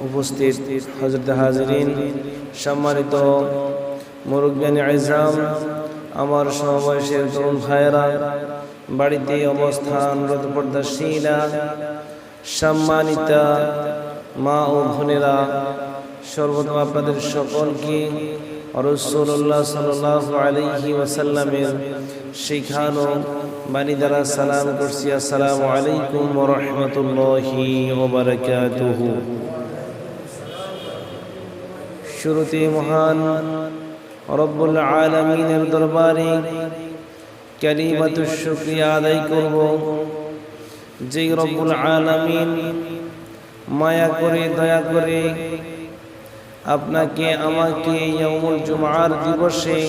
উপস্থিত হযরত হাজিরিন, সম্মানিত মুরব্বিয়ানে আযম, আমার সমবয়সের তরুণ ভাইয়েরা, বাড়িতে অবস্থানরত পর্দাশীলা, সম্মানিতা মা ও বোনেরা, সর্বপ্রথম আপনাদের সকলকে রাসূলুল্লাহ সাল্লাল্লাহু আলাইহি ওয়াসাল্লামের শিখানো বাণী দ্বারা সালাম করছি। আসসালামু আলাইকুম ওয়া রাহমাতুল্লাহি ওয়া বারাকাতুহু। শুরুতে মহান রব্বুল আলামিনের দরবারে কালিমাতুশ শুকরিয়া আদায় করব, যে রব্বুল আলামিন মায়া করে দয়া করে আপনাকে আমাকে ইয়াউমুল জুমআর দিবসে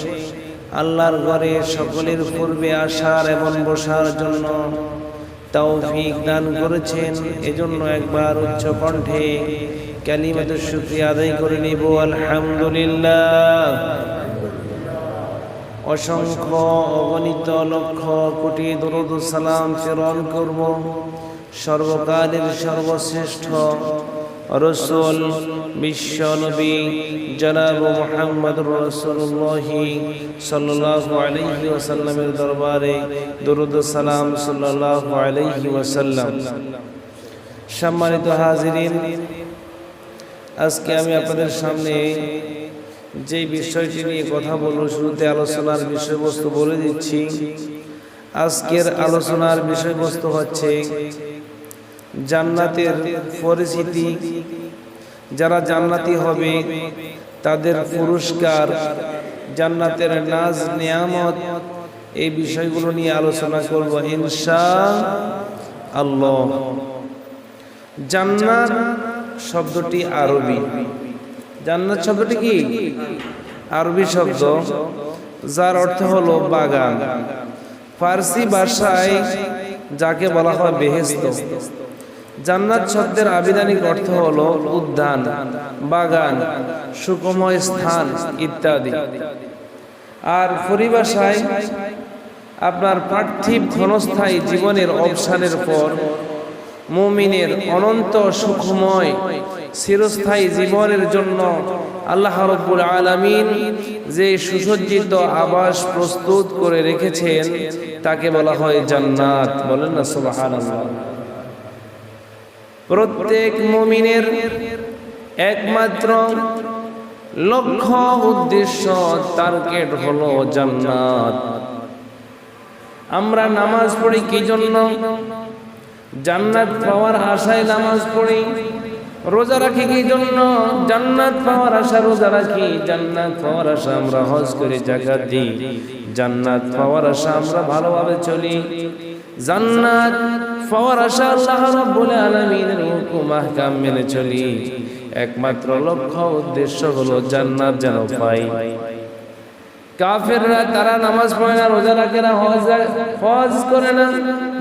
আল্লাহর ঘরে সকলের পূর্বে আসার এবং বসার জন্য তৌফিক দান করেছেন। এজন্য একবার উচ্চ কণ্ঠে কালিমাতুশ শুকরিয়া আদায় করে নিব, আলহামদুলিল্লাহ। অসংখ্য অগণিত লক্ষ কোটি দরুদ ও সালাম প্রেরণ করব সর্বকালের সর্বশ্রেষ্ঠ রাসূল বিশ্ব নবী জনাব মুহাম্মদুর রাসূলুল্লাহ সাল্লাল্লাহু আলাইহি ওয়াসাল্লামের দরবারে দরুদ ও সালাম সাল্লাল্লাহু আলাইহি ওয়াসাল্লাম। সম্মানিত হাজিরিন, আজকে আমি আপনাদের সামনে যে বিষয়টি নিয়ে কথা বলবো, শুরুতে আলোচনার বিষয়বস্তু বলে দিচ্ছি। আজকের আলোচনার বিষয়বস্তু হচ্ছে জান্নাতের পরিচিতি, যারা জান্নাতি হবে তাদের পুরস্কার, জান্নাতের নাজ নিয়ামত, এই বিষয়গুলো নিয়ে আলোচনা করব ইনশাআল্লাহ। জান্নাত শব্দটি আরবি, জান্নাত শব্দটি কি আরবি শব্দ, যার অর্থ হলো বাগান। ফার্সি ভাষায় যাকে বলা হয় বেহেশত। জান্নাত শব্দের আবিধানিক অর্থ হলো উদ্যান, বাগান, সুখময় স্থান ইত্যাদি। আর পরিভাষায় আপনার পার্থিব ক্ষণস্থায়ী জীবনের অবসানের পর মুমিনের অনন্ত সুখময় চিরস্থায়ী জীবনের জন্য আল্লাহ রাব্বুল আলামিন যে সুসজ্জিত আবাস প্রস্তুত করে রেখেছেন তাকে বলা হয় জান্নাত। বলেন না সুবহানাল্লাহ। প্রত্যেক মুমিনের একমাত্র লক্ষ্য, উদ্দেশ্য, টার্গেট হলো জান্নাত। আমরা নামাজ পড়ি কি জন্য? জান্নাত পাওয়ার আশায় নামাজ পড়ি। রোজা রাখি কি জন্য? জান্নাত পাওয়ার আশা রোজা রাখি। জান্নাত পাওয়ার আশা আমরা হজ করে যাকাত দিই। জান্নাত পাওয়ার আশা আমরা ভালোভাবে চলি। জান্নাত পাওয়ার আশা আল্লাহ রাব্বুল আলামিনের হুকুম আহকাম মেনে চলি। একমাত্র লক্ষ্য, উদ্দেশ্য হলো জান্নাত যেন পাই। কাফেররা তারা নামাজ পড়ে না, রোজা রাখে না, হজ করে না,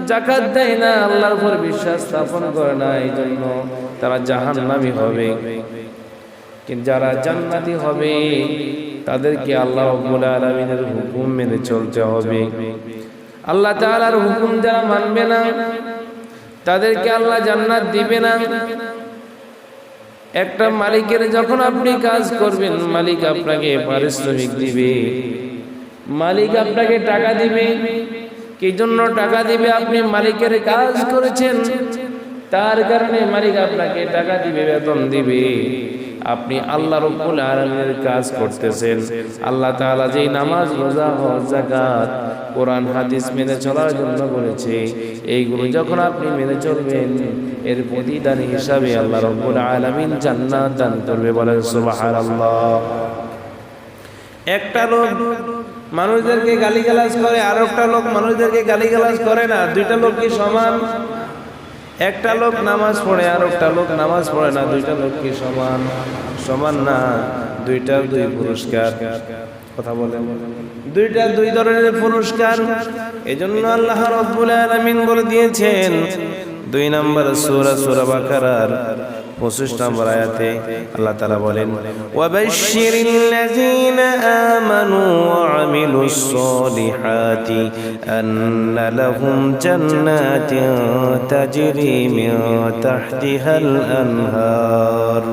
যাকাত দেয় না, আল্লাহর উপর বিশ্বাস স্থাপন করে না, এই জন্য তারা জাহান্নামী হবে। কিন্তু যারা জান্নাতি হবে তাদেরকে আল্লাহ রাব্বুল আলামিনের হুকুম মেনে চলতে হবে। আল্লাহ তাআলার হুকুম যারা মানবে না তাদেরকে আল্লাহ জান্নাত দিবে না। একটা মালিকের যখন আপনি কাজ করবেন, মালিক আপনাকে পারিশ্রমিক দিবে, মালিক আপনাকে টাকা দিবে। কি জন্য টাকা দিবে? আপনি মালিকের কাজ করেছেন, তার কারণে মালিক আপনাকে টাকা দিবে, বেতন দিবে। আপনি আল্লাহ রাব্বুল আলামিনের কাজ করতেছেন। আল্লাহ তাআলা যেই নামাজ, রোজা, হজ, যাকাত, কোরআন, হাদিস মেনে চলার জন্য বলেছে, এইগুলো যখন আপনি মেনে চলবেন, এর প্রতিদান হিসাবে আল্লাহ রাব্বুল আলামিন জান্নাত দান করবে। বলেন সুবহানাল্লাহ। একটা লোক মানুষদেরকে গালিগালাজ করে, আর একটা লোক মানুষদেরকে গালিগালাজ করে না। দুইটা লোক কি সমান? একটা লোক নামাজ পড়ে, আর একটা লোক নামাজ পড়ে না। দুইটা লোক কি সমান? সমান না। দুইটার দুই পুরস্কার। কথা বলেন, দুইটার দুই ধরনের পুরস্কার। এজন্য আল্লাহ রাব্বুল আলামিন বলে দিয়েছেন 2 নম্বর সূরা বাকারার 25 নম্বর আয়াতে আল্লাহ তাআলা বলেন ওয়াবাশশিরিল্লাযীনা আমানু ওয়া আমিলুস সলিহাতি আন্না লাহুম জান্নাতিন তাজরি মিন তাহতিহাল আনহার।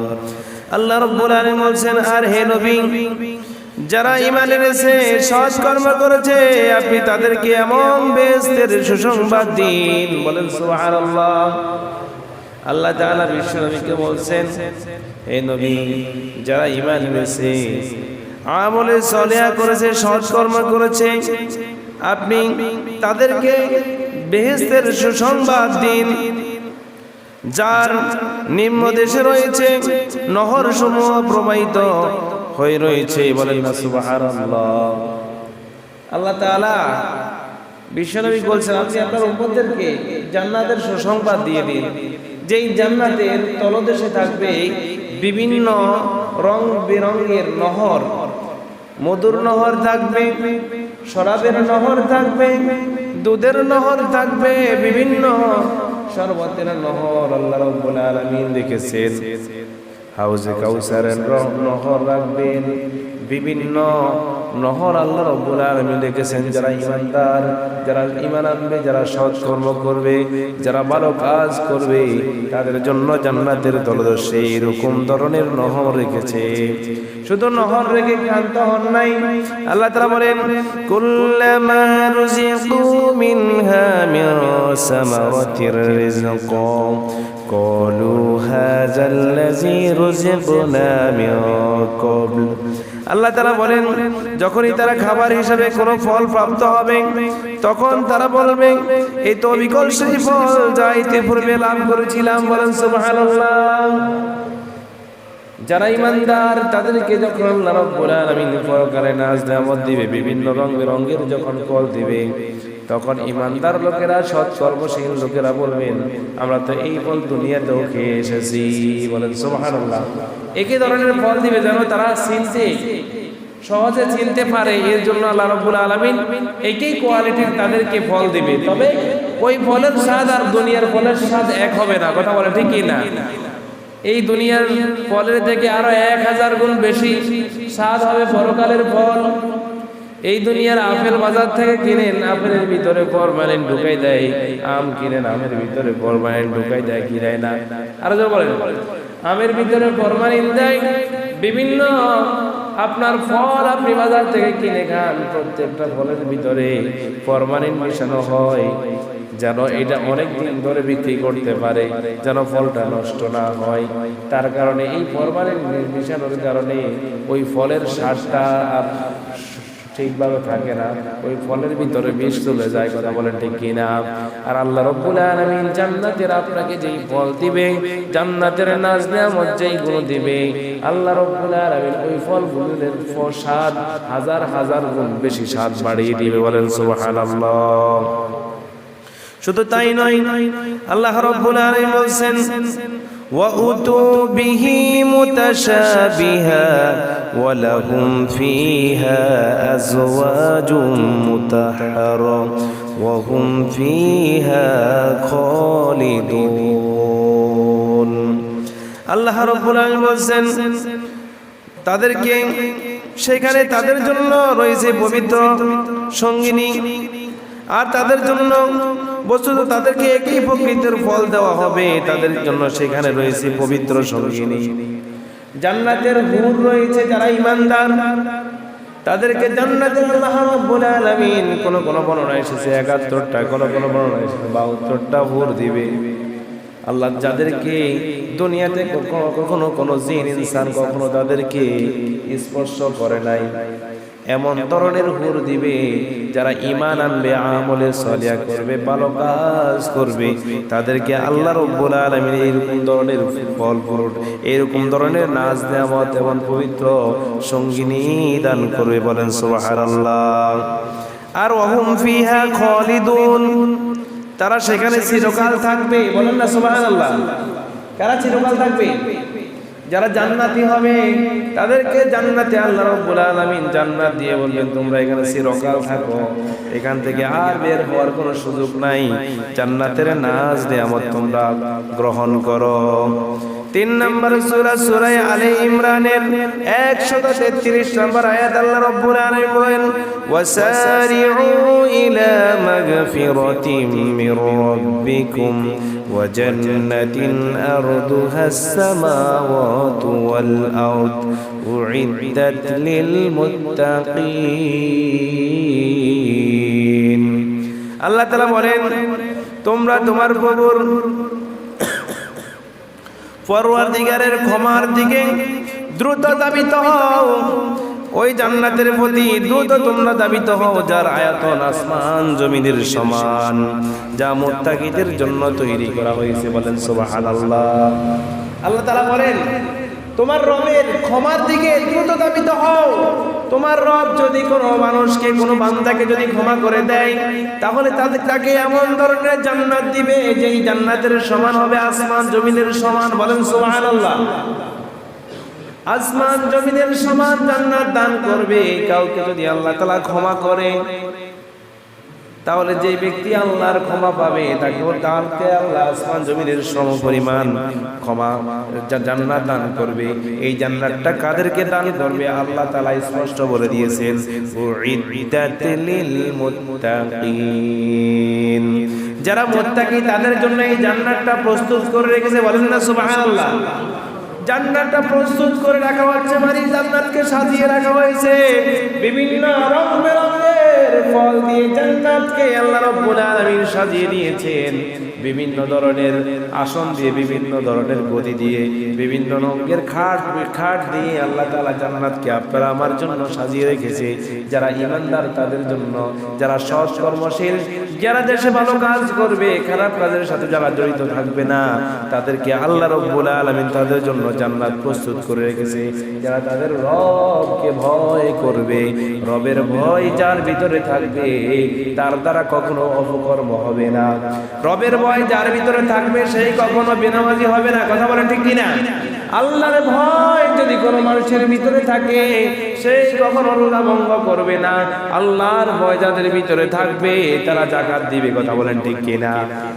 আল্লাহ রাব্বুল আলামিন বলেন, আর হে নবী, যারা ঈমান এনেছে, সৎ কর্ম করেছে, আপনি তাদেরকে এমন বেহেশতের সুসংবাদ দিন। বলেন সুবহানাল্লাহ। আল্লাহ তাআলা বিশ্ব নবীকে বলছেন, হে নবী, যারা ঈমান এনেছে, আমলে সালেহা করেছে, সৎ কর্ম করেছে, আপনি তাদেরকে বেহেশতের সুসংবাদ দিন, যার নিম্ন দেশে রয়েছে নহর সমূহ প্রবাহিত হয়ে রয়েছে। বলেন না সুবহানাল্লাহ। আল্লাহ তাআলা বিশ্বনবী বলছেন, আপনি আপনার উম্মতদেরকে জান্নাতের সুসংবাদ দিয়ে দিন, যেই জান্নাতের তলদেশে থাকবে বিভিন্ন রং বেরঙের নহর, মধুর নহর থাকবে, শরাবের নহর থাকবে, দুধের নহর থাকবে, বিভিন্ন শরবতের নহর আল্লাহ রাব্বুল আলামিন রেখেছেন। হাউজে কাউসারের নহর রাখবেন, বিভিন্ন নহর আল্লাহ রাব্বুল আলামিন রেখেছেন। যারা ঈমানদার, যারা ঈমান আনবে, যারা সৎ কর্ম করবে, যারা ভালো কাজ করবে, তাদের জন্য জান্নাতের তলদেশে এরকম ধরনের নহর রেখেছে। শুধু নহর রেখে ক্ষান্ত হন নাই, আল্লাহ তাআলা বলেন, কুল্লামা রুজিকু মিনহা মিন সামারাতির রিজকা ক্বালু হাযাল্লাযী রুজিকনা মিন ক্বাবল। আল্লাহ তাআলা বলেন, যখনই তারা খাবার হিসাবে কোনো ফল প্রাপ্ত হবে, তখন তারা বলবে, এই তো বিকল সেই ফল যা ইতি পূর্বে লাভ করেছিলাম। বলেন সুবহানাল্লাহ। যারা ঈমানদার, তাদেরকে যখন আল্লাহ রাব্বুল আলামিন পরকালে নাজ নেয়ামত দিবে, বিভিন্ন রং বেরঙের যখন ফল দিবে, তখন ঈমানদার লোকেরা, সৎ কর্মশীল লোকেরা বলবেন, আমরা তো এই ফল দুনিয়াতেও খেয়ে এসেছি। বলেন সুবহানাল্লাহ। একই ধরনের ফল দিবে যেন তারা সহজে চিনতে পারে। এর জন্য আল্লাহ রাব্বুল আলামিন একই কোয়ালিটির তাদেরকে ফল দিবে, তবে ওই ফলের স্বাদ আর দুনিয়ার ফলের স্বাদ এক হবে না। কথা বলে ঠিক কি না? এই দুনিয়ার ফলের থেকে আরো 1000 গুণ বেশি স্বাদ হবে পরকালের ফল। এই দুনিয়ার আপেল বাজার থেকে কিনেন, আপেলের ভিতরে ফরমালিন ঢুকাই দেয়, আম কিনেন, আমের ভিতরে ফরমালিন ঢুকাই দেয়, কিরায় না। আরো যা বলেন, আমের ভিতরে ফরমালিন দেয়, বিভিন্ন আপনার ফল আপনি বাজার থেকে কিনে খান, প্রত্যেকটা ফলের ভিতরে ফরমালিন মেশানো হয়, যেন এটা অনেক দিন ধরে বিক্রি করতে পারে, যেন ফলটা নষ্ট না হয়। তার কারণে এই ফরমালিন মেশানোর কারণে ওই ফলের স্বাদটা আর ঠিকভাবে থাকে না, ওই ফলের ভিতরে বিষ চলে যায়। কথা বলেন ঠিক কিনা? আর আল্লাহ রাব্বুল আলামিন জান্নাতের আপনাকে যেই ফল দিবে, জান্নাতের নাজ নেয়ামত যেই গুণ দিবে, আল্লাহ রাব্বুল আলামিন ওই ফলগুলোর স্বাদ হাজার হাজার গুণ বেশি স্বাদ বাড়িয়ে দিবে। বলেন সুবহানাল্লাহ। শুধু তাই নয়, আল্লাহ রাব্বুল আলামিন বলেন, وَأُتُوا بِهِ مُتَشَابِهًا وَلَهُمْ فِيهَا أَزْوَاجٌ مُطَهَّرَةٌ وَهُمْ فِيهَا خَالِدُونَ। আল্লাহ রাব্বুল আলামিন বলেন, তাদেরকে সেখানে তাদের জন্য রয়েছে পবিত্র সঙ্গিনী, আর তাদের জন্য বস্তুত তাদেরকে একই প্রকৃতির ফল দেওয়া হবে। তাদের জন্য সেখানে রয়েছে পবিত্র সঙ্গিনী, জান্নাতের হুর রয়েছে। যারা ঈমানদার, তাদেরকে জান্নাতের আল্লাহ রাব্বুল আলামিন কোন কোন বর্ণনা এসেছে 71টা, কোন কোন বর্ণনা এসেছে 72টা হুর দিবে। আল্লাহ যাদেরকে দুনিয়াতে কখনো কোনো জিন ইনসান কখনো তাদেরকে স্পর্শ করে নাই, এমন ধরনের হুর দিবে, যারা ঈমান আনবে, আমলে সালিহা করবে, ভালো কাজ করবে, তাদেরকে আল্লাহ রাব্বুল আলামিন এরকম ধরনের ফল ফ্রুট, এরকম ধরনের নাজ নেয়ামত এবং পবিত্র সঙ্গিনী দান করবে। বলেন সুবহানাল্লাহ। আর ওয়াহুম ফিহা খালিদুন, তারা সেখানে চিরকাল থাকবে। বলেন না সুবহানাল্লাহ। কারা চিরকাল থাকবে? যারা জান্নাতি হবে, তাদেরকে জান্নাতে আল্লাহ রাব্বুল আলামিন জান্নাত দিয়ে বলবেন, তোমরা এখানে চিরকাল থাকো, এখান থেকে আর বের হওয়ার কোনো সুযোগ নাই, জান্নাতের নাজ নেয়ামত তোমরা গ্রহণ করো। 3 নম্বর সূরা সূরা আলে ইমরানের 133 নম্বর আয়াত আল্লাহ রাব্বুল আলামিন বলেন ওয়াসারিউ ইলা মাগফিরাতিম মির রাব্বিকুম ওয়া জান্নাতিন আরদুহাস সামাওয়াতু ওয়াল আরদ উইদ্দাত লিল মুত্তাকিন। আল্লাহ তাআলা বলেন তোমরা তোমার প্রভুর পরওয়ারদিগারের ক্ষমার দিকে দ্রুত ধাবিত হও, ওই জান্নাতের প্রতি দ্রুত তোমরা ধাবিত হও যার আয়তন আসমান জমিনের সমান, যা মুত্তাকিদের জন্য তৈরি করা হয়েছে। বলেন সুবহানাল্লাহ। আল্লাহ তাআলা বলেন তোমার রবের ক্ষমার দিকে দ্রুত ধাবিত হও। তোমার রব যদি কোনো মানুষকে, কোনো বান্দাকে যদি ক্ষমা করে দেয়, তাহলে তাকে এমন ধরনের জান্নাত দিবে যেই জান্নাতের সমান হবে আসমান জমিনের সমান। বলেন সুবহানাল্লাহ। আসমান জমিনের সমান জান্নাত দান করবে কাউকে যদি আল্লাহ তাআলা ক্ষমা করে, তাহলে যে ব্যক্তি আল্লাহর ক্ষমা পাবে তাকে আল্লাহ আসমান জমিনের সমপরিমাণ ক্ষমা জান্নাত দান করবে। এই জান্নাতটা কাদেরকে দান করবে? আল্লাহ তাআলা স্পষ্ট বলে দিয়েছেন উইদ্দাত লিল মুত্তাকিন। যারা মুত্তাকি তাদের জন্য এই জান্নাতটা প্রস্তুত করে রেখেছে। বলেন না সুবহানাল্লাহ। জান্নাতটা প্রস্তুত করে রাখা হচ্ছে, মানে জান্নাতকে সাজিয়ে রাখা হয়েছে বিভিন্ন রং বেরঙের ফল দিয়ে। জান্নাতকে আল্লাহ রাব্বুল আলামিন সাজিয়ে দিয়েছেন বিভিন্ন ধরনের আসন দিয়ে, বিভিন্ন ধরনের গদি দিয়ে, বিভিন্ন রঙের খাট দিয়ে আল্লাহ তাআলা জান্নাতকে আপনার আমার জন্য সাজিয়ে রেখেছে। যারা ঈমানদার তাদের জন্য, যারা সৎ কর্মশীল, যারা দেশে ভালো কাজ করবে, খারাপ কাজের সাথে যারা জড়িত থাকবে না, তাদেরকে আল্লাহ রাব্বুল আলামিন তাদের জন্য জান্নাত প্রস্তুত করে রেখেছে। যারা তাদের রবকে ভয় করবে, রবের ভয় যার ভিতরে থাকবে তার দ্বারা কখনো অপকর্ম হবে না। রবের ভয় যার ভিতরে থাকবে সেই কখনো বেনামাজি হবে না। কথা বলেন ঠিক কিনা? আল্লাহর ভয় যদি কোনো মানুষের ভিতরে থাকে সেই কখনো রোজা ভঙ্গ করবে না। আল্লাহর ভয় যাদের ভিতরে থাকবে তারা যাকাত দিবে। কথা বলেন ঠিক কিনা?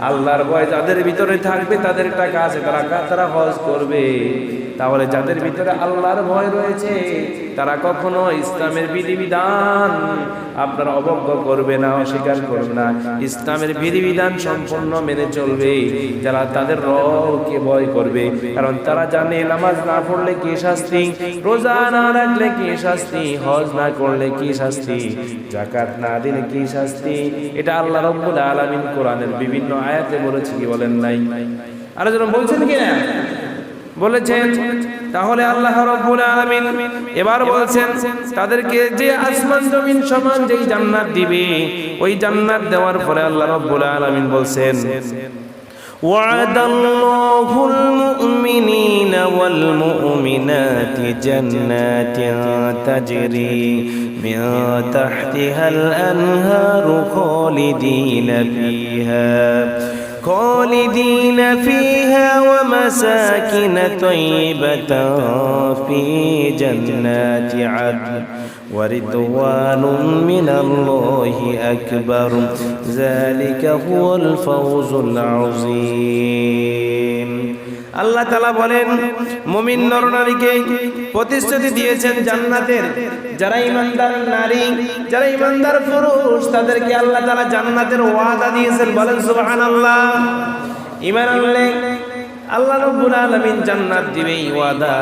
আল্লাহর ভয় যাদের ভিতরে থাকবে তাদের টাকা আছে, তারা হজ করবে। তাহলে যাদের ভিতরে আল্লাহর ভয় রয়েছে তারা কখনো ইসলামের বিধিবিধান আপনার অবজ্ঞা করবে না, অস্বীকার করবে না। ইসলামের বিধিবিধান সম্পূর্ণ মেনে চলবে যারা তাদের রবকে ভয় করবে। কারণ তারা জানে নামাজ না পড়লে কি শাস্তি, রোজা না রাখলে কি শাস্তি, হজ না করলে কি শাস্তি, যাকাত না দিলে কি শাস্তি। এটা আল্লাহ রাব্বুল আলামিন কোরআনের বিভিন্ন আয়াতে বলেছে, কি বলেন নাই? আর যেন বলছেন কিনা? বলেছেন। তাহলে আল্লাহ রাব্বুল আলামিন এবার বলছেন তাদেরকে যে আসমান জমিন সমান যেই জান্নাত দিবে, ওই জান্নাত দেওয়ার পরে আল্লাহ রাব্বুল আলামিন বলছেন ওয়া'দাল্লাহুল মুমিনিনা ওয়াল মুমিনাতি জান্নাতিন তাজরি মিন তাহতিহাল আনহারু خالدين فيها ومساكن طيبة في جنات عدن ورضوان من الله أكبر ذلك هو الفوز العظيم। আল্লাহ তাআলা বলেন মুমিন নরনারীকে প্রতিশ্রুতি দিয়েছেন জান্নাতের। যারা ঈমানদার নারী, যারা ঈমানদার পুরুষ, তাদেরকে আল্লাহ তাআলা জান্নাতের ওয়াদা দিয়েছেন। বলেন সুবহানাল্লাহ। ঈমান আনলে আল্লাহ রাব্বুল আলামিন জান্নাত দিবে, এই ওয়াদা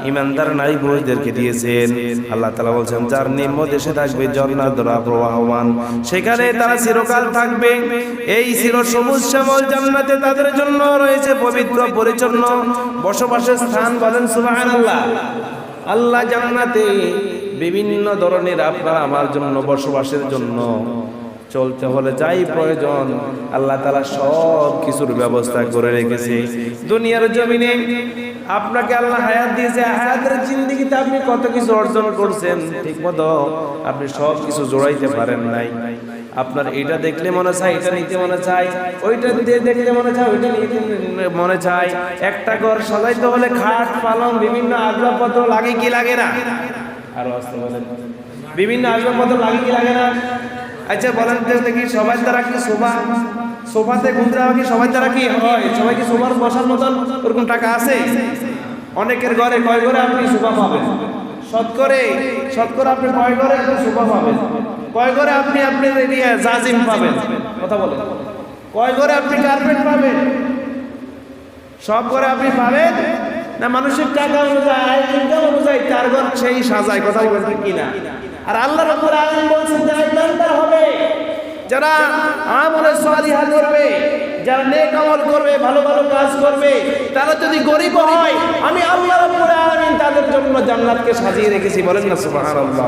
ঈমানদার নারী পুরুষদেরকে দিয়েছেন। আল্লাহ তাআলা বলেন যার নিম্ন দেশে থাকবে ঝর্ণাধারা প্রবাহমান, সেখানে তারা চিরকাল থাকবে। এই চির সবুজ শ্যামল জান্নাতে তাদের জন্য রয়েছে পবিত্র পরিচ্ছন্ন বসবাসের স্থান। বলেন সুবহানাল্লাহ। আল্লাহ জান্নাতে বিভিন্ন ধরনের আপনার আমার জন্য বসবাসের জন্য চলতে হলে যাই প্রয়োজন আল্লাহ তাআলা সব কিছুর ব্যবস্থা করে রেখেছে। দুনিয়ার জমিনে আপনাকে আল্লাহ হায়াত দিয়েছে, হায়াতের জিন্দেগিতে আপনি কত কিছু অর্জন করছেন, ঠিকমতো আপনি সব কিছু জোড়াইতে পারেন নাই। আপনার এটা দেখলে মনে চায় এটা নিতে মনে চায়, ওইটা দেখলে মনে চায় ওইটা নিতে মনে চায়। একটা ঘর সাজাইতে হলে খাট পালং বিভিন্ন আসবাবপত্র লাগে কি লাগে না? আরো আসতে বলেন, বিভিন্ন আসবাবপত্র লাগে কি লাগে না? আচ্ছা বলেন তো দেখি, সবার দ্বারা কি শোভা? সোফাতে ঘুরতে যাওয়া কি সবাই দ্বারা কি হয়? সবাই কি সোফার বসার মতন ওরকম টাকা আছে? অনেকের ঘরে কয় ঘরে আপনি সোফা পাবেন? শতকরে আপনি কয় ঘরে আপনি সোফা পাবেন? কয় ঘরে আপনি জাজিম পাবেন? কথা বলেন। কয় ঘরে আপনি কার্পেট পাবেন? সব ঘরে আপনি পাবেন না? মানুষের টাকা অনুযায়ী, ইনকাম অনুযায়ী তার ঘর সেই সাজায়। কথা বলবেন কিনা? আর আল্লাহ রাব্বুল আলামিন বলছেন যারা ইমানদার হবে, যারা আমলে সালিহা করবে, যারা নেক আমল করবে, ভালো ভালো কাজ করবে, তারা যদি গরিব হয় আমি আল্লাহ রাব্বুল আলামিন তাদের জন্য জান্নাতকে সাজিয়ে রেখেছি। বলেন না সুবহানাল্লাহ।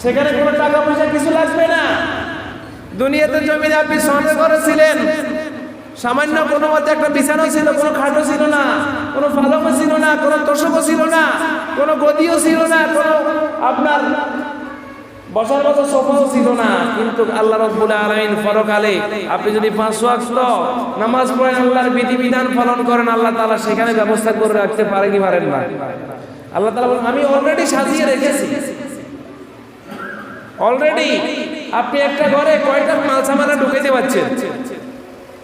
সেখানে কোনো টাকা পয়সা কিছু লাগবে না। দুনিয়াতে জমিনে আপনি সঞ্চয় করেছিলেন, সামান্য কোনো মতে একটা বিছানা ছিল, কোনো খাটও ছিল না, কোনো পালকও ছিল না, কোনো তোষকও ছিল না, কোনো গদিও ছিল না, কোনো আপনার বসার মতো সোফাও ছিল না। কিন্তু আল্লাহ রাব্বুল আলামিন পরকালে আপনি যদি 5 ওয়াক্ত নামাজ পড়েন, আল্লাহর বিধিবিধান পালন করেন, আল্লাহ তাআলা সেখানে ব্যবস্থা করে রাখতে পারে কি পারেন না? আল্লাহ তাআলা বলেন আমি অলরেডি সাজিয়ে রেখেছি। অলরেডি আপনি একটা ঘরে কয়টা মাল সামানা ঢুকাইতে পারছেন?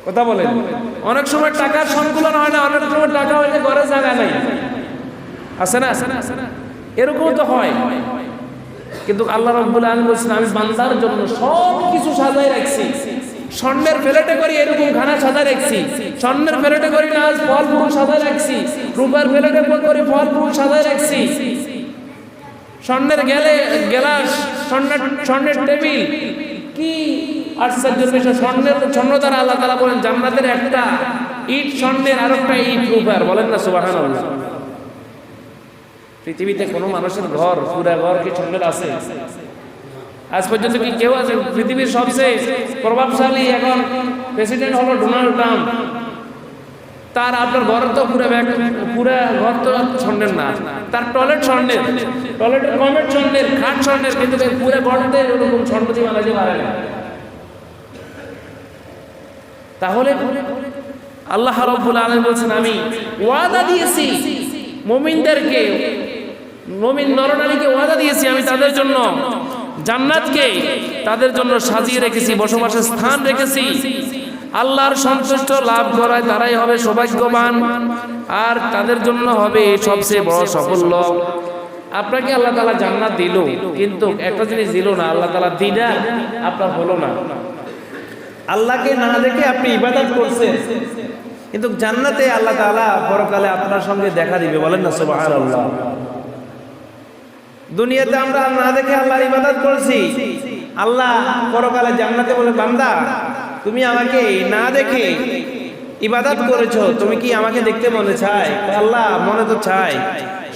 কথা বলেন। অনেক সময় টাকার সংকুলন হয় না, অনেক সময় টাকা হইলে ঘরে জায়গা নাই, আছে না? এরকম তো হয়। কিন্তু আল্লাহ রাব্বুল আলামিন বলেছেন আমি বান্দার জন্য সব কিছু সাজায় রাখছি। স্বর্ণের প্লেটে করে এরকম খানা সাজায় রাখছি, স্বর্ণের প্লেটে করে নাচ ফল ফুল সাজায় রাখছি, রূপার প্লেটে করে ফল ফুল সাজায় রাখছি, স্বর্ণের গ্লাস, স্বর্ণের টেবিল। কি আশ্চর্যের বিষয়! স্বর্ণ দ্বারা আল্লাহ তাআলা বলেন জান্নাতের একটা ইট স্বর্ণের, আর একটা ইট রূপার। বলেন না সুবহানাল্লাহ। পৃথিবীতে কোনো মানুষের ঘর, পুরা ঘর কি স্বর্ণের আছে? আজ পর্যন্ত কি কেউ আছে? পৃথিবীর সবচেয়ে প্রভাবশালী এখন প্রেসিডেন্ট হলো ডোনাল্ড ট্রাম্প। তার আপনার ঘর তো পুরা ঘর তো স্বর্ণের না, তার টয়লেট স্বর্ণের, টয়লেটের কমেট স্বর্ণের, খাট স্বর্ণের, কিন্তু পুরা ঘরতে এরকম স্বর্ণ দিয়ে বানাতে পারে না। তাহলে আল্লাহ রাব্বুল আলামিন বলছেন আমি ওয়াদা দিয়েছি মুমিনদেরকে, মুমিন নরনারীকে ওয়াদা দিয়েছি আমি তাদের জন্য জান্নাতকে তাদের জন্য সাজিয়ে রেখেছি, বসবাসের স্থান রেখেছি। আল্লাহর সন্তুষ্ট লাভ করায় তারাই হবে সৌভাগ্যবান, আর তাদের জন্য হবে সবচেয়ে বড় সাফল্য। আপনাকে আল্লাহ তাআলা জান্নাত দিল, কিন্তু একটা জিনিস দিল না, আল্লাহ তাআলা দিনা আপনার হলো না। আল্লাহকে না দেখে আপনি ইবাদত করছেন, কিন্তু জান্নাতে আল্লাহ তাআলা পরকালে আপনার সঙ্গে দেখা দিবে। বলেন না সুবহানাল্লাহ। দুনিয়াতে আমরা না দেখে আল্লাহর ইবাদত করেছি, আল্লাহ পরকালে জান্নাতে বলে বান্দা তুমি আমাকে না দেখে ইবাদত করেছো, তুমি কি আমাকে দেখতে মনে চায়? আল্লাহ মনে তো চায়,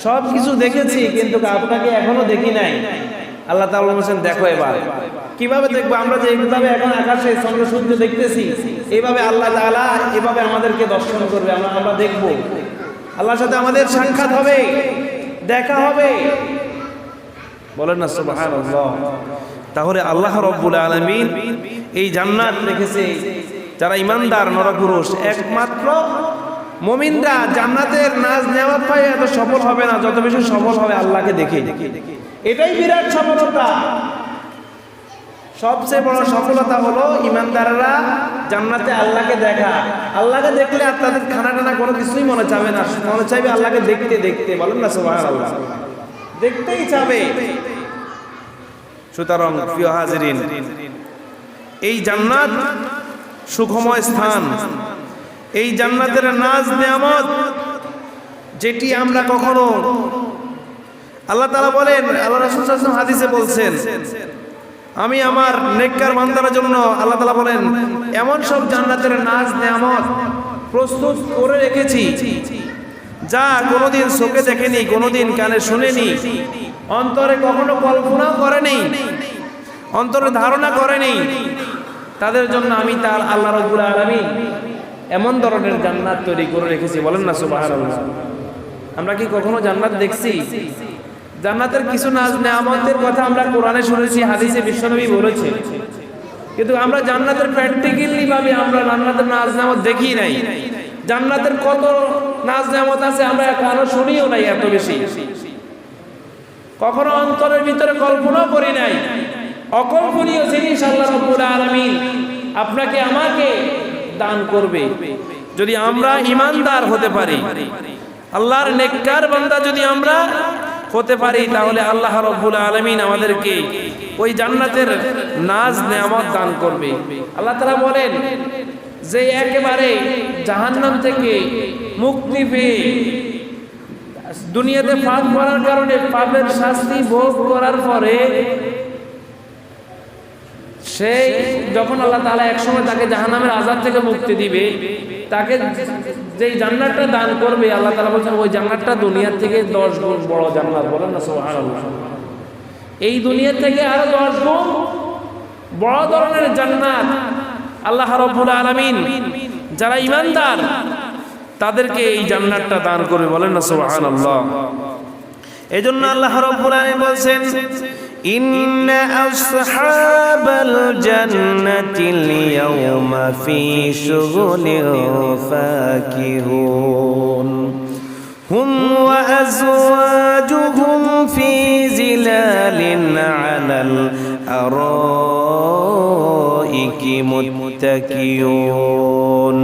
সব কিছু দেখেছি কিন্তু আপনাকে এখনো দেখি নাই। আল্লাহ তাআলা বলেন দেখো এবার। কিভাবে দেখবো? আমরা যে এইভাবে এখন আকাশে চন্দ্র সূর্য দেখতেছি, এইভাবে আল্লাহ তাআলা এভাবে আমাদেরকে দর্শন করবে, আমরা দেখবো, আল্লাহর সাথে আমাদের সাক্ষাৎ হবে, দেখা হবে। বলেন না সুবহানাল্লাহ। তাহলে আল্লাহ রাব্বুল আলামিন এই জান্নাত রেখেছে যারা ইমানদার নরপুরুষ। একমাত্র মুমিনরা জান্নাতের নাজ নেওয়াত পায় এত সফল হবে না, যত বেশি সফল হবে আল্লাহকে দেখে। এটাই বিরাট সফলতা। সবচেয়ে বড় সফলতা হলো ইমানদাররা জান্নাতে আল্লাহকে দেখা। আল্লাহকে দেখলে আর তাদের খানা টানা কোনো কিছুই মনে চাবে না, মনে চাইবে আল্লাহকে দেখতে দেখতে। বলেন না সুবহানাল্লাহ, দেখতেই চাবে। সুতরাং প্রিয় হাজিরিন, এই জান্নাত সুখময় স্থান, এই জান্নাতের নাজ নেয়ামত যেটি আমরা কখনো, আল্লাহ তাআলা বলেন, আল্লাহ রাসূল সাল্লাল্লাহু আলাইহি ওয়াসাল্লাম হাদিসে বলছেন আমি আমার নেককার বান্দার জন্য আল্লাহ তাআলা বলেন এমন সব জান্নাতের নাজ নেয়ামত প্রস্তুত করে রেখেছি যা কোনোদিন চোখে দেখেনি, কোনোদিন কানে শুনেনি, অন্তরে কখনো কল্পনাও করেনি, অন্তরে ধারণা করেনি। তাদের জন্য আমি তার আল্লাহ রাব্বুল আলামিন এমন ধরনের জান্নাত তৈরি করে রেখেছি। বলেন না সুবহানাল্লাহ। আমরা কি কখনো জান্নাত দেখছি? জান্নাতের কিছু নাজ নেয়ামতের কথা আমরা কোরআনে শুনেছি, হাদিসে বিশ্বনবী বলেছে, কিন্তু আমরা জান্নাতের প্র্যাকটিক্যালি ভাবে আমরা জান্নাতের নাজ নেয়ামত দেখি নাই। জান্নাতের কত নাজ নেয়ামত আছে আমরা এখনো শুনিও নাই, এত বেশি কখনো অন্তরের ভিতরে কল্পনাও করি নাই। অকল্পনীয় জিনিস আল্লাহ রাব্বুল আলামিন আপনাকে আমাকে দান করবে। যদি আমরা ঈমানদার হতে পারি, আল্লাহর নেককার বান্দা যদি আমরা হতে পারি, তাহলে আল্লাহ রাব্বুল আলামিন আমাদেরকে ওই জান্নাতের নাজ নেয়ামত দান করবে। আল্লাহ তাআলা বলেন যে একেবারে জাহান্নাম থেকে মুক্তি পেয়ে দুনিয়াতে পাপ করার কারণে পাপের শাস্তি ভোগ করার পরে সেই যখন আল্লাহ তাআলা একসময় তাকে জাহান্নামের আযাব থেকে মুক্তি দিবে, তাকে যেই জান্নাতটা দান করবে, আল্লাহ তাআলা বলেন ওই জান্নাতটা দুনিয়ার থেকে 10 গুণ বড় জান্নাত। বলেন না সুবহানাল্লাহ। এই দুনিয়া থেকে আরো 10 গুণ বড় ধরনের জান্নাত আল্লাহ রাব্বুল আলামিন যারা ঈমানদার তাদেরকে এই জান্নাতটা দান করবে। বলেন না সুবহানাল্লাহ। এজন্য আল্লাহ রাব্বুল আলামিন বলেন, ইন্না আসহাবাল জান্নাতিল ইয়াওমা ফি শুগুলিন ফাকিহুন হুম ওয়া আজওয়াজুহুম ফি জিলালিন আলাল আরাইকি মুত্তাকিউন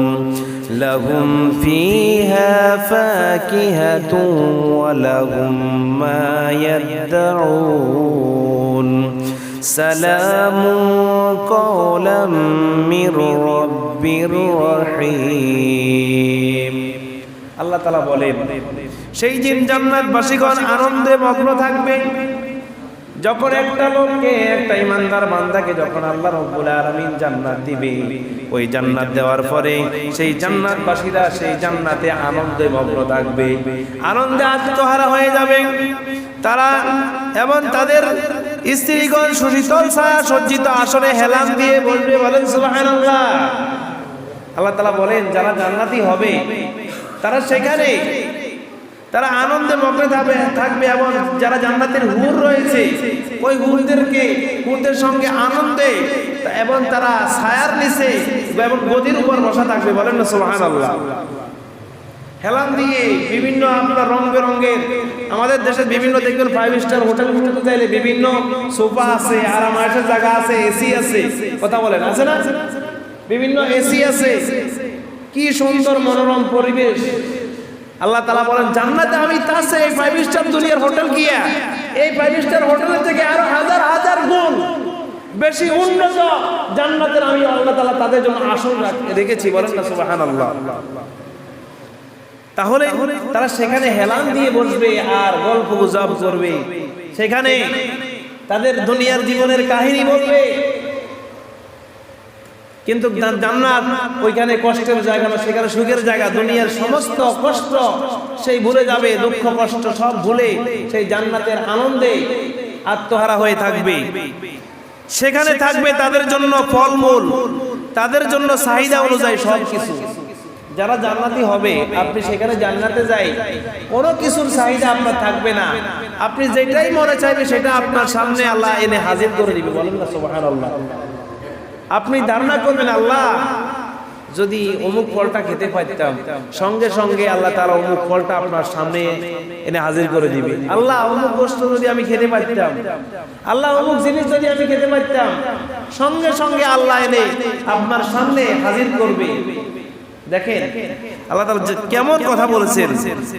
لهم فيها فاكهة ولهم ما يدعون سلام قولا من رب رحيم। আল্লাহ তাআলা বলেন সেই দিন জান্নাতবাসীগণ আনন্দে মগ্ন থাকবে যখন একটা লোককে, একটা ঈমানদার বান্দাকে যখন আল্লাহ রাব্বুল আলামিন জান্নাত দিবে, ওই জান্নাত দেওয়ার পরে সেই জান্নাতবাসীরা সেই জান্নাতে আনন্দে মগ্ন থাকবে, আনন্দে আত্মহারা হয়ে যাবে তারা, এবং তাদের স্ত্রীগণ সুশীতল ছায়া সজ্জিত আসনে হেলান দিয়ে বলবে। বলেন সুবহানাল্লাহ। আল্লাহ তাআলা বলেন যারা জান্নাতি হবে তারা সেখানে তারা আনন্দে মগ্ন থাকবে, এবং যারা জান্নাতের হুর রয়েছে ওই হুরদের সঙ্গে আনন্দে, এবং তারা ছায়ার নিচে এবং গদির উপর বসা থাকবে। বলেন না সুবহানাল্লাহ। হেলান দিয়ে বিভিন্ন আপনার রং বেরঙের, আমাদের দেশের বিভিন্ন দেখবেন 5 স্টার হোটেলগুলোতে চাইলে বিভিন্ন সোফা আছে, আরাম আয়েশের জায়গা আছে, এসি আছে, কথা বলেন আছে না, বিভিন্ন এসি আছে, কি সুন্দর মনোরম পরিবেশ। আল্লাহ তাআলা বলেন জান্নাতে আমি তার চেয়ে 5 স্টার দুনিয়ার হোটেল গিয়া এই 5 স্টার হোটেলের থেকে আরো হাজার হাজার গুণ বেশি উন্নত জান্নাতের আমি আল্লাহ তাআলা তাদের জন্য আসন রেখেছি। বলেন না সুবহানাল্লাহ। তাহলে তারা সেখানে হেলান দিয়ে বসবে আর গল্প গুজব করবে, সেখানে তাদের দুনিয়ার জীবনের কাহিনী বলবে। কিন্তু জান্নাত ওইখানে কষ্টের জায়গা না, সেখানে সুখের জায়গা। দুনিয়ার সমস্ত কষ্ট সেই ভুলে যাবে, দুঃখ কষ্ট সব ভুলে সেই জান্নাতের আনন্দে আত্মহারা হয়ে থাকবে। সেখানে থাকবে তাদের জন্য ফলমূল, তাদের জন্য চাহিদা অনুযায়ী সবকিছু। যারা জান্নাতি হবে, আপনি সেখানে জান্নাতে যাই কোনো কিছুর চাহিদা আপনার থাকবে না, আপনি যেটাই মনে চাইবে সেটা আপনার সামনে আল্লাহ এনে হাজির করে দিবে। বলেন না সুবহানাল্লাহ। আপনি ধারণা করবেন আল্লাহ যদি অমুক ফলটা খেতে পারতাম, সঙ্গে সঙ্গে আল্লাহ তাআলা অমুক ফলটা আপনার সামনে এনে হাজির করে দিবে। আল্লাহ অমুক বস্তু যদি আমি খেতে পারতাম, আল্লাহ অমুক জিনিস যদি আমি খেতে পারতাম, সঙ্গে সঙ্গে আল্লাহ এনে আপনার সামনে হাজির করবে। দেখেন আল্লাহ তাআলা কেমন কথা বলেছেন,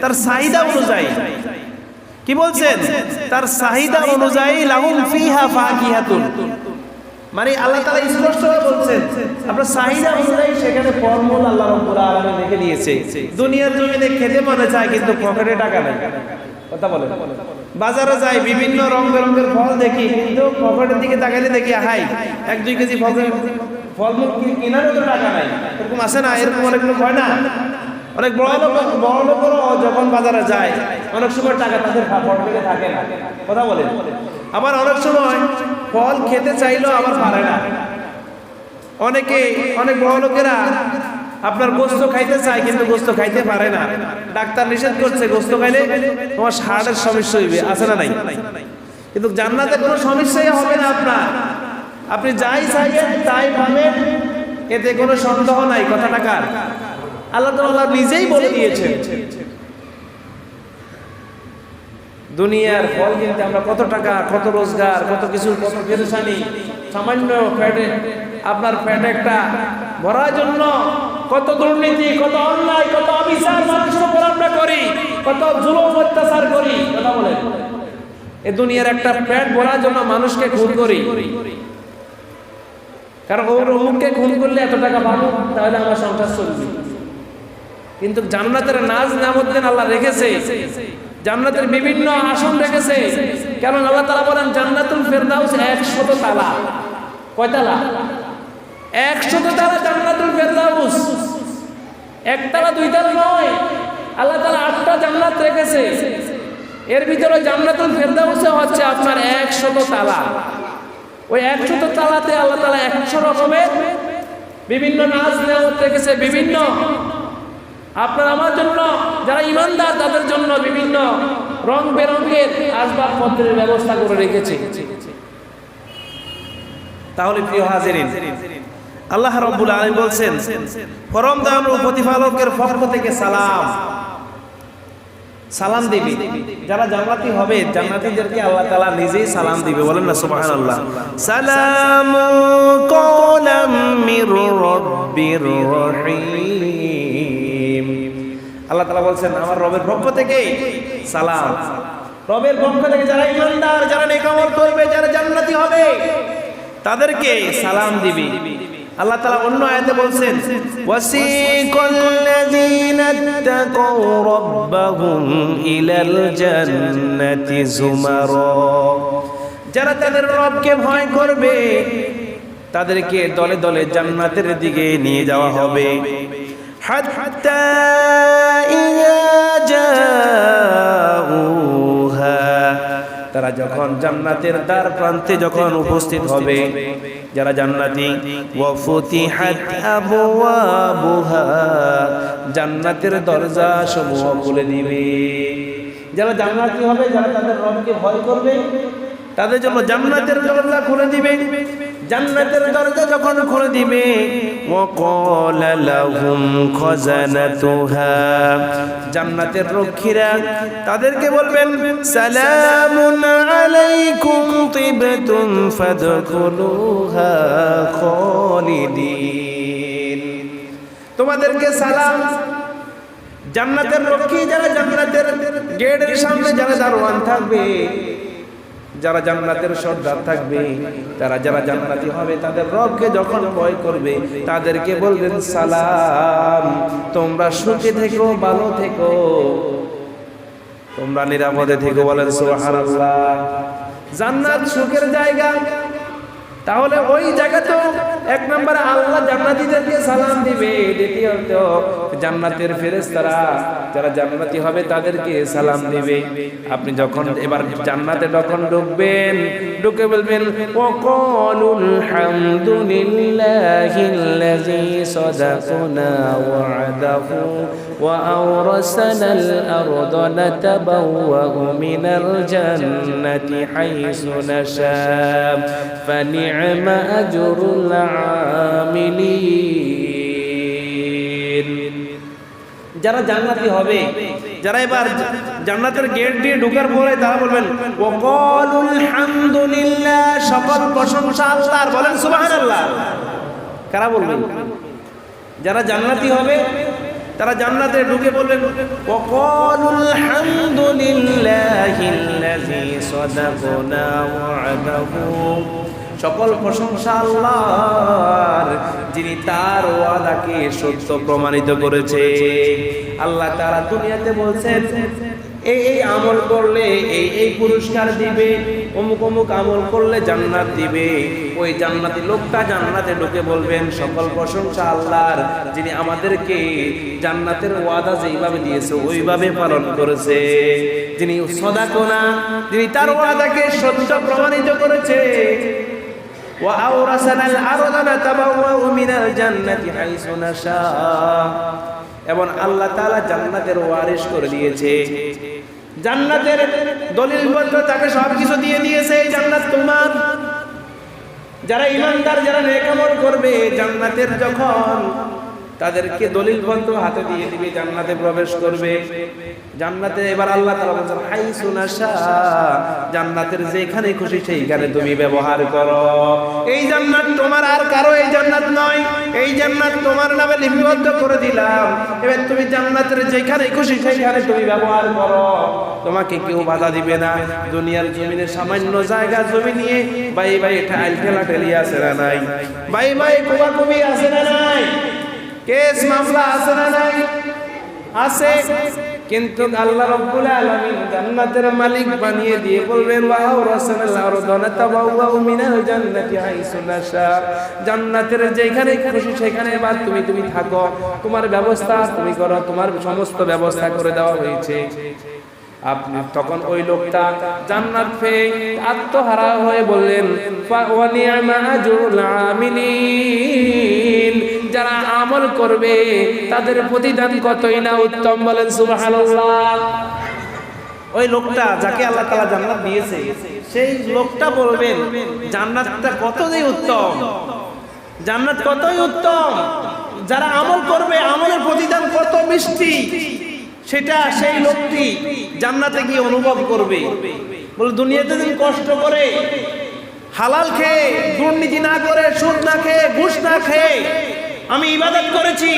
তার চাহিদা অনুযায়ী। কি বলছেন? তার চাহিদা অনুযায়ী লাহুম ফিহা ফাকিহাতুন, মানে আল্লাহ তাআলা স্পষ্টভাবে বলছেন আপনার চাহিদা অনুযায়ী সেখানে ফলমূল আল্লাহ রাব্বুল আলামিন রেখে দিয়েছে। দুনিয়ার জমিনে খেতে মনে চায় কিন্তু পকেটে টাকা নেই, কথা বলে। বাজারে যাই বিভিন্ন রং বেরঙের ফল দেখি, কিন্তু পকেটের দিকে তাকাইলে দেখি হাই 1-2 কেজি ফলমূল কেনার মতো টাকা নাই। এরকম আছে না? এরকম অনেক লোক হয় না? অনেক বড় লোকও যখন বাজারে যায় অনেক সময় টাকা তাদের পকেটে থাকে না, কথা বলে। আবার অনেক সময় ফল খেতে চাইলেও আবার পারে না। অনেক বড় লোকেরা আপনার গোস্ত খাইতে চায় কিন্তু গোস্ত খাইতে পারে না। ডাক্তার নিষেধ করছে গোস্ত খাইলে তোমার হার্টের সমস্যা হইবে, আছে না নাই? কিন্তু জান্নাতে কোনো সমস্যাই হবে না আপনার, আপনি যাই চাইবেন তাই পাবেন, এতে কোনো সন্দেহ নাই। কথাটা কার? আল্লাহ তাআলা নিজেই বলে দিয়েছেন। দুনিয়ার ফল কিনতে আমরা কত টাকা, কত রোজগার, কত কিছু, কত পেরেশানি, সামান্য আপনার পেট একটা ভরার জন্য কত দুর্নীতি, কত অন্যায়, কত অবিচার মানুষের উপর আমরা করি, কত জুলুম অত্যাচার করি। কথা বলেন, এই দুনিয়ার একটা পেট ভরার জন্য মানুষকে খুন করি, কারণ ওর অমুককে খুন করলে এত টাকা পাবো, তাহলে আমার সংসার চলবে। কিন্তু জান্নাতের নাজ নিয়ামতের আল্লাহ রেখেছে, জান্নাতের বিভিন্ন আসন রেখেছে। কারণ আল্লাহ তাআলা বলেন জান্নাতুল ফেরদাউস 100 তালা। কয় তালা? 100 তালা জান্নাতুল ফেরদাউস। একতলা দুইতলা নয়, আল্লাহ তাআলা 8টা জান্নাত রেখেছে। এর ভিতরে জান্নাতুল ফেরদাউসে হচ্ছে আপনার 100 তালা। ওই 100 তালাতে আল্লাহ তাআলা 100 রকমের বিভিন্ন নাজ নিয়ামত রেখেছে, বিভিন্ন আপনার আমার জন্য যারা ইমানদার তাদের জন্য বিভিন্ন রং বেরঙের আসবাবপত্রের ব্যবস্থা করে রেখেছে। তাহলে প্রিয় হাজিরিন, আল্লাহ রাব্বুল আলামিন বলছেন পরম দয়ালু প্রতিপালকের পক্ষ থেকে সালাম, সালাম দিবি। যারা জান্নাতি হবে জান্নাতীদেরকে আল্লাহ তাআলা নিজেই সালাম দিবে। বলেন না সুবহানাল্লাহ। সালামু কওলাম মির রাব্বির রহিম। আল্লাহ তাআলা বলছেন আমার রবের পক্ষ থেকে সালাম। রবের পক্ষ থেকে যারা ইমানদার, যারা নেক আমল করবে, যারা জান্নাতি হবে তাদেরকে সালাম দিবি। আল্লাহ তাআলা অন্য আয়াতে বলছেন ওয়াসিকাল্লাযীনা তাকাউ রাব্বাহুম ইলাল জান্নাতি যুমারা। যারা তাদের রবকে ভয় করবে তাদেরকে দলে দলে জান্নাতের দিকে নিয়ে যাওয়া হবে। হাত্তা ইযা জাউহা, তারা যখন জান্নাতের দ্বার প্রান্তে যখন উপস্থিত হবে যারা জান্নাতি, ওয়া ফুতিহাত আবওয়াবুহা, জান্নাতের দরজা সমূহ খুলে দিবে। যারা জান্নাতি হবে, যারা তাদের রবকে ভয় করবে তাদের জন্য জান্নাতের দরজা খুলে দিবে। জান্নাতের দরজা যখন খুলে দিবে ওয়া ক্বালা লাহুম খাজানাতুহা, জান্নাতের রক্ষীরা তাদেরকে বলবেন সালামুন আলাইকুম তিবতুম ফাদখুলুহা খালিদিন। তোমাদেরকে সালাম। জান্নাতের রক্ষী যারা জান্নাতের গেটের সামনে যারা দারোয়ান থাকবে, যারা জান্নাতের সর্দার থাকবে, তারা যারা জান্নাতি হবে তাদের রবকে যখন ভয় করবে তাদেরকে বলবেন সালাম, তোমরা সুখে থেকো, ভালো থেকো, তোমরা নিরাপদে থেকো। বলেন সুবহানাল্লাহ। জান্নাত সুখের জায়গা, তাহলে ওই জায়গাতে এক নম্বরে আল্লাহ জান্নাতীদেরকে সালাম দিবে, দ্বিতীয়ত জান্নাতের ফেরেশতারা যারা জান্নাতি হবে তাদেরকে সালাম দিবে। আপনি যখন এবার জান্নাতে যখন ঢুকবেন, ঢুকে বলবেন ওয়াকালুল হামদুলিল্লাহিল্লাযী সাদাকানা ওয়া'দাহু ওয়া আওরাসানাল আরদা নাতাবাওয়াউ মিনাল জান্নাতি হাইসু নাশা ফানি'মা আজরুল আমিলিন। যারা জান্নাতি হবে, যারা এবার জান্নাতের গেট দিয়ে ঢোকার পরে তারা বলবেন ওয়াকালুল হামদুলিল্লাহ, সকল প্রশংসা আল্লাহর। বলেন সুবহানাল্লাহ। কারা বলবেন? যারা জান্নাতি হবে তারা জান্নাতে ঢুকে বলবেন ওয়াকালুল হামদুলিল্লাহিল্লাযী সাদাকানা ওয়া'দাহু, সকল প্রশংসা আল্লাহর যিনি তার ওয়াদাকে সত্য প্রমাণিত করেছে। আল্লাহ তাআলা দুনিয়াতে বলছেন এই আমল করলে এই পুরস্কার দিবে, অমুক অমুক আমল করলে জান্নাত দিবে। ওই জান্নাতি লোকটা জান্নাতে ঢুকে বলবেন সকল প্রশংসা আল্লাহর যিনি আমাদেরকে জান্নাতের ওয়াদা যেইভাবে দিয়েছে ওইভাবে পালন করেছে, যিনি সাদাকানা, যিনি তার ওয়াদাকে সত্য প্রমাণিত করেছে। ওয়া আওরাসানাল আরদা নাতাবাওয়াউ মিনাল জান্নাতি হাইসু নাশা, এবং আল্লাহ তাআলা জান্নাতের ওয়ারিশ করে দিয়েছে। জান্নাতের দলিলপত্র তাকে সবকিছু দিয়ে দিয়েছে, এই জান্নাত তোমার। যারা ইমানদার, যারা নেক আমল করবে, জান্নাতের যখন তাদেরকে দলিল পত্র হাতে দিয়ে দিবে, জান্নাতে প্রবেশ করবে। জান্নাতে এবার আল্লাহ তাআলা বলেন হাইসু নাশা, জান্নাতের যেখানে খুশি সেইখানে তুমি ব্যবহার করো। এই জান্নাত তোমার, আর কারো এই জান্নাত নয়। এই জান্নাত তোমার নামে লিপিবদ্ধ করে দিলাম। এবার তুমি জান্নাতের যেখানে খুশি সেইখানে তুমি ব্যবহার করো, তোমাকে কেউ বাধা দিবে না। দুনিয়ার জমিনে সামান্য জায়গা জমি নিয়ে ভাই ভাই ঠেলাঠেলি আছে না নাই? ভাই ভাই কোবাকুবি আছে না নাই? কেস মামলা আছে না নাই? আছে। কিন্তু আল্লাহ রাব্বুল আলামিন জান্নাতের মালিক বানিয়ে দিয়ে বলবেন ওয়াও রাসানাল আরদানা তাবাওয়াউ মিনাল জান্নাতি হাইসু নাশা, জান্নাতের যেখানে খুশি সেখানে এবার তুমি থাকো, তোমার ব্যবস্থা তুমি করো, তোমার সমস্ত ব্যবস্থা করে দেওয়া হয়েছে। আপনি তখন ওই লোকটা জান্নাত পেয়ে আত্মহারা হয়ে বললেন ওয়া নি'মা আজরুল আমিলিন, যারা আমল করবে তাদের প্রতিদান কতই না উত্তম, বলেন সুবহানাল্লাহ। ওই লোকটা যাকে আল্লাহ তাআলা জান্নাত দিয়েছে সেই লোকটা বলবেন জান্নাতটা কতই উত্তম, জান্নাত কতই উত্তম, যারা আমল করবে আমলের প্রতিদান কত মিষ্টি, সেটা সেই লোকটি জান্নাতে গিয়ে অনুভব করবে। বলে দুনিয়াতে দিন কষ্ট করে হালাল খেয়ে, দুর্নীতি না করে, সুদ না খেয়ে, ঘুষ না খেয়ে আমি ইবাদত করেছি,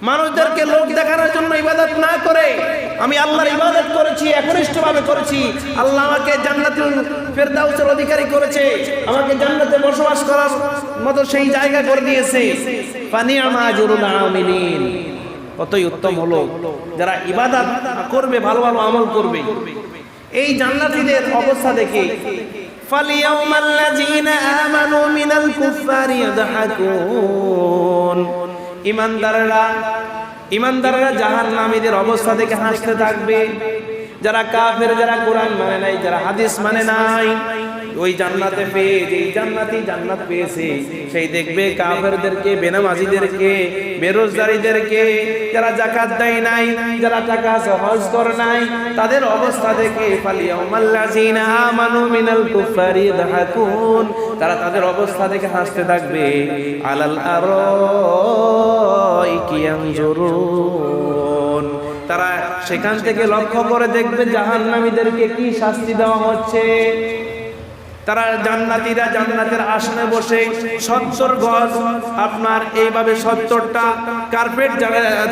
মানুষদেরকে লোক দেখানোর জন্য ইবাদত না করে আমি আল্লাহর ইবাদত করেছি, একনিষ্ঠভাবে করেছি। আল্লাহ আমাকে জান্নাতুল ফেরদাউসের অধিকারী করেছে, আমাকে জান্নাতে বসবাস করার মতো সেই জায়গা করে দিয়েছে। ফানিআমা আজরুল আমিলিন, কতই উত্তম হলো যারা ইবাদত করবে, ভালো ভালো আমল করবে। এই জান্নাতীদের অবস্থা দেখে ফালিয়াউমাল্লাযীনা আমানু মিনাল কুফফারি ইয়াদহাকুন, ইমানদাররা জাহান্নামীদের অবস্থা দেখে হাসতে থাকবে। যারা কাফের, যারা কোরআন মানে নাই, যারা হাদিস মানে নাই, ওই জান্নাতে পেয়ে, যে জান্নাতি জান্নাত পেয়েছে সেই দেখবে কাফেরদেরকে, বেনামাজিদেরকে, বেরোজগারীদেরকে, যারা যাকাত দেয় নাই, যারা টাকা হজ করে নাই, তাদের অবস্থা দেখে ফালিয়াউমাল্লাযীনা আমানু মিনাল কুফফারি ইয়াদহাকুন, তারা তাদের অবস্থা দেখে হাসতে থাকবে। আলাল আরাইকি ইয়ানজুরুন, তারা সেখান থেকে লক্ষ্য করে দেখবে জাহান্নামীদেরকে কি শাস্তি দেওয়া হচ্ছে। তারা জান্নাতীরা জান্নাতের আসনে বসে 70 গজ আপনার এইভাবে 70টা কার্পেট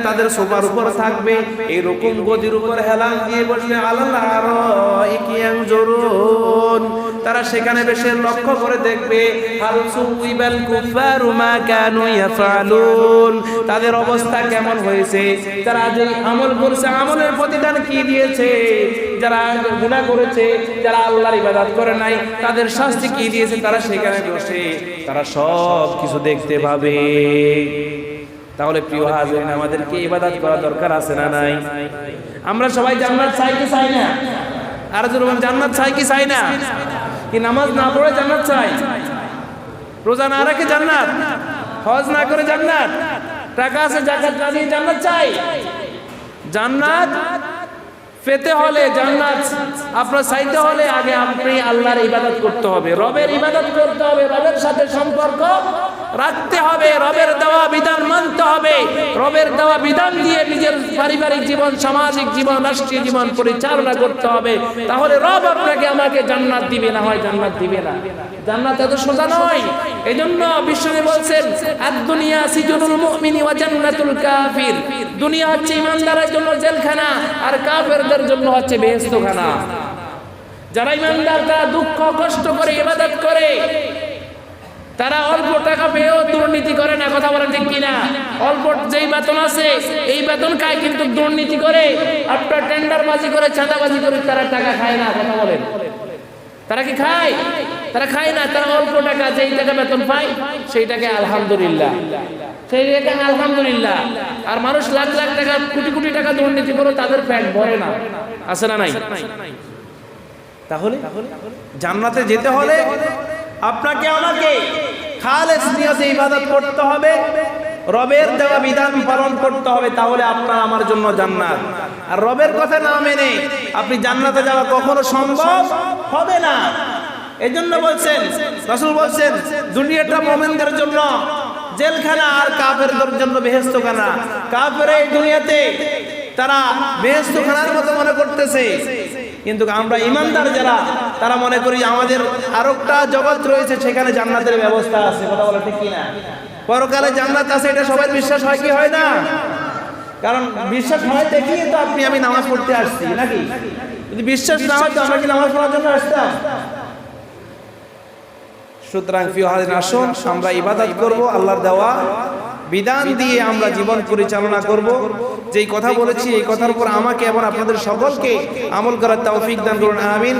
তাদের সোফার উপর থাকবে, এইরকম গদির উপর হেলান দিয়ে বসবে। আলাল আরাইকি ইয়ানজুরুন, তারা সেখানে বসে লক্ষ্য করে দেখবে হাল সুইবাল কুফারু মা কানু ইয়াফআলুন, তাদের অবস্থা কেমন হয়েছে, তারা যে আমল করেছে আমলের প্রতিদান কি দিয়েছে, যারা গুনাহ করেছে, যারা আল্লাহর ইবাদত করে নাই, তাদের শাস্তি কি দিয়েছে, তারা সেখানে বসে তারা সব কিছু দেখতে পাবে। তাহলে প্রিয় হাজিরিন, আমাদেরকে ইবাদত করা দরকার আছে না নাই? আমরা সবাই জান্নাত চাই কি চাই না? আর যখন জান্নাত চাই কি চাই না? কি নামাজ না পড়ে জান্নাত চাই, রোজা না রাখে জান্নাত, হজ না করে জান্নাত, টাকা আছে যাকাত না দিয়ে জান্নাত চাই? জান্নাত পেতে হলে, জান্নাত আপনার চাইতে হলে আগে আপনি আল্লাহর ইবাদত করতে হবে, রবের ইবাদত করতে হবে, রবের সাথে সম্পর্ক রাখতে হবে, রবের দেওয়া বিধান মানতে হবে, রবের দেওয়া বিধান দিয়ে নিজের পারিবারিক জীবন, সামাজিক জীবন, রাষ্ট্রীয় জীবন পরিচালনা করতে হবে। তাহলে রব আপনাকে আমাকে জান্নাত দিবে, না হয় জান্নাত দিবে না। জান্নাত এত সোজা নয়। এইজন্য বিশ্বনবী বলছেন আদ-দুনিয়া সিজনুল মুমিনি ওয়া জান্নাতুল কাফির, দুনিয়া হচ্ছে ইমানদারের জন্য জেলখানা, আর কাফেরদের জন্য হচ্ছে বেহেশতখানা। যারা ইমানদার তারা দুঃখ কষ্ট করে ইবাদত করে, তারা অল্প টাকা পেয়েও দুর্নীতি করে না, কথা বলেন ঠিক কিনা? অল্প যেই বেতন আছে এই বেতন খায়, কিন্তু দুর্নীতি করে, আপনার টেন্ডারবাজি করে, চাঁদাবাজি করে তারা টাকা খায় না, কথা বলেন। তারা কি খায়? তারা খায় না। তারা অল্প টাকা, যেই টাকা বেতন পায় সেইটাকে আলহামদুলিল্লাহ, সেইটাকে আলহামদুলিল্লাহ। আর মানুষ লাখ লাখ টাকা, কোটি কোটি টাকা দুর্নীতি করে, তাদের পেট ভরে না, আছে না নাই? তাহলে জান্নাতে যেতে হলে আপনাকে আমাকে খালেস নিয়তে ইবাদত করতে হবে, রবের দেওয়া বিধান পালন করতে হবে, তাহলে আপনার আমার জন্য জান্নাত। আর রবের কথা না মেনে আপনি জান্নাতে যাওয়া কখনো সম্ভব হবে না। এজন্য বলছেন রাসূল, বলছেন দুনিয়াটা মুমিনদের জন্য জেলখানা আর কাফেরদের জন্য বেহেশতখানা। কাফের এই দুনিয়াতে তারা বেহেশতখানার মতো মনে করতেছে, কিন্তু আমরা ইমানদার যারা তারা মনে করি আমাদের আরেকটা জগৎ রয়েছে, সেখানে জান্নাতের ব্যবস্থা আছে। কথা বলা ঠিক কিনা? পরকালে জান্নাত আছে, এটা সবার বিশ্বাস হয় কি হয় না? কারণ বিশ্বাস হয় দেখিয়ে তো আমি নামাজ পড়তে আসছি নাকি? যদি বিশ্বাস না হয় তো আমরা কি নামাজ পড়ার জন্য আসতাম? সুতরাং প্রিয় হাজির, আসুন আমরা ইবাদত করব, আল্লাহর দেওয়া বিধান দিয়ে আমরা জীবন পরিচালনা করব। যেই কথা বলেছি এই কথার উপর আমাকে এবং আপনাদের সকলকে আমল করার তৌফিক দান করুন, আমিন।